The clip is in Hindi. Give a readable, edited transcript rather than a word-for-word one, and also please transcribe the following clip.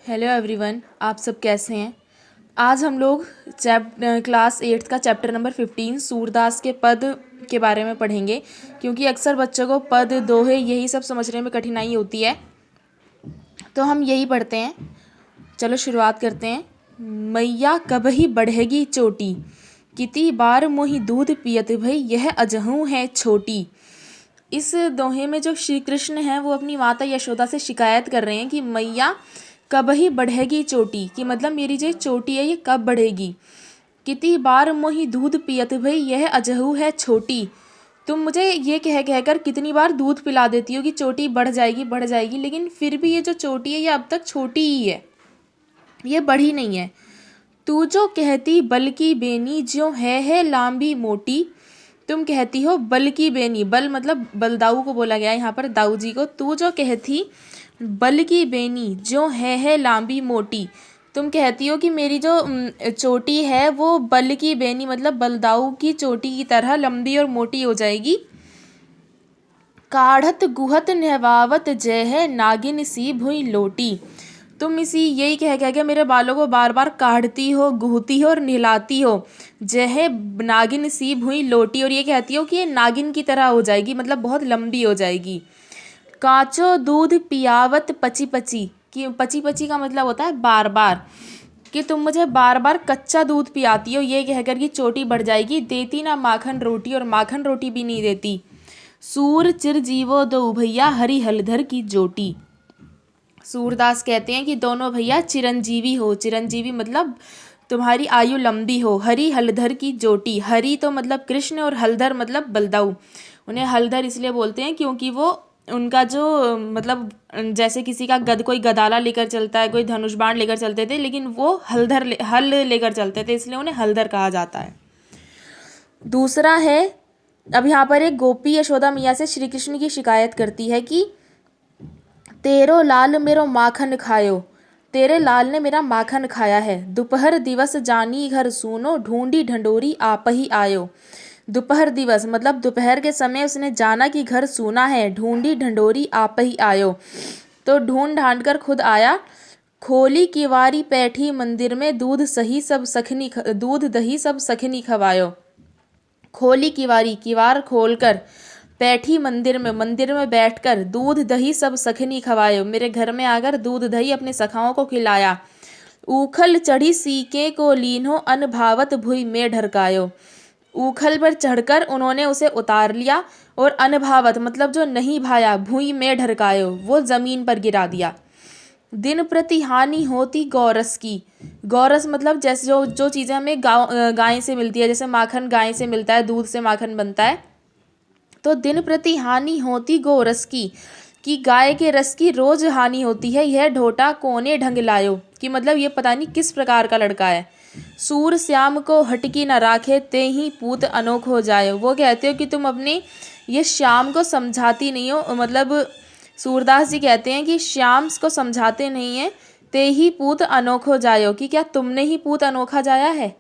हेलो एवरीवन, आप सब कैसे हैं। आज हम लोग क्लास 8 का चैप्टर नंबर 15 सूरदास के पद के बारे में पढ़ेंगे, क्योंकि अक्सर बच्चों को पद दोहे यही सब समझने में कठिनाई होती है। तो हम यही पढ़ते हैं। चलो शुरुआत करते हैं। मैया कबही बढ़ेगी चोटी, कितनी बार मोही दूध पियत भई यह अजहूँ है छोटी। इस दोहे में जो श्री कृष्ण हैं वो अपनी माता यशोदा से शिकायत कर रहे हैं कि मैया कब ही बढ़ेगी चोटी, कि मतलब मेरी जो चोटी है ये कब बढ़ेगी। कितनी बार मोही दूध पियत भई यह अजहू है छोटी। तुम मुझे ये कहकर कितनी बार दूध पिला देती हो कि चोटी बढ़ जाएगी, लेकिन फिर भी ये जो चोटी है ये अब तक छोटी ही है, ये बढ़ी नहीं है। तू जो कहती बल की बेनी ज्यों है लांबी मोटी। तुम कहती हो बल की बेनी, बल मतलब बलदाऊ को बोला गया है यहाँ पर, दाऊ जी को। तू जो कहती बल की बेनी ज्यों है लांबी मोटी। तुम कहती हो कि मेरी जो चोटी है वो बल की बेनी मतलब बलदाऊ की चोटी की तरह लंबी और मोटी हो जाएगी। काढ़त गुहत नहवावत जय है नागिन सी भुई लोटी। तुम इसी यही कह के मेरे बालों को बार बार काढ़ती हो, गुहती हो और नहलाती हो। जय नागिन सी भुई लोटी, और ये कहती हो कि ये नागिन की तरह हो जाएगी, मतलब बहुत लंबी हो जाएगी। काचो दूध पियावत पची पची, कि पची पची का मतलब होता है बार बार, कि तुम मुझे बार बार कच्चा दूध पियाती हो, ये कहकर कि चोटी बढ़ जाएगी। देती ना माखन रोटी, और माखन रोटी भी नहीं देती। सूर चिरजीवो दो भैया हरि हलधर की जोटी। सूरदास कहते हैं कि दोनों भैया चिरंजीवी हो। चिरंजीवी मतलब तुम्हारी आयु लंबी हो। हरि हलधर की जोटी, हरि तो मतलब कृष्ण और हलधर मतलब बलदाऊ। उन्हें हलधर इसलिए बोलते हैं क्योंकि वो उनका जो मतलब जैसे किसी का कोई गदाला लेकर चलता है, कोई धनुष बाण लेकर चलते थे, लेकिन वो हल लेकर चलते थे, इसलिए उन्हें हलधर कहा जाता है। दूसरा है, अब यहाँ पर एक गोपी यशोदा मैया से श्री कृष्ण की शिकायत करती है कि तेरो लाल मेरो माखन खायो, तेरे लाल ने मेरा माखन खाया है। दोपहर दिवस जानी घर सूनो, ढूंढी ढंडोरी आप ही आयो। दोपहर दिवस मतलब दोपहर के समय उसने जाना कि घर सूना है, ढूंढी ढंडोरी आप ही आयो, तो ढूंढ ढांड कर खुद आया। खोली किवारी पैठी मंदिर में, दूध दही सब सखनी खवायो। खोली किवारी, किवार खोलकर, बैठी मंदिर में बैठकर, दूध दही सब सखनी खवायो, मेरे घर में आकर दूध दही अपने सखाओं को खिलाया। ऊखल चढ़ी सीके को लीन्हो, अनभावत भुई में ढरकायो। ऊखल पर चढ़कर उन्होंने उसे उतार लिया, और अनभावत मतलब जो नहीं भाया, भुई में ढरकायो वो जमीन पर गिरा दिया। दिन प्रति हानि होती गौरस की। गौरस मतलब जैसे जो चीज़ें हमें गाय से मिलती है, जैसे माखन गाय से मिलता है, दूध से माखन बनता है, तो दिन प्रति हानि होती गौरस की, कि गाय के रस की रोज हानि होती है। यह ढोटा कोने ढंग लायो, कि मतलब ये पता नहीं किस प्रकार का लड़का है। सूर श्याम को हटकी न राखे, ते ही पूत अनोख हो जाए। वो कहते हो कि तुम अपने ये श्याम को समझाती नहीं हो, मतलब सूरदास जी कहते हैं कि श्याम को समझाते नहीं है। ते ही पूत अनोख हो जायो, कि क्या तुमने ही पूत अनोखा जाया है।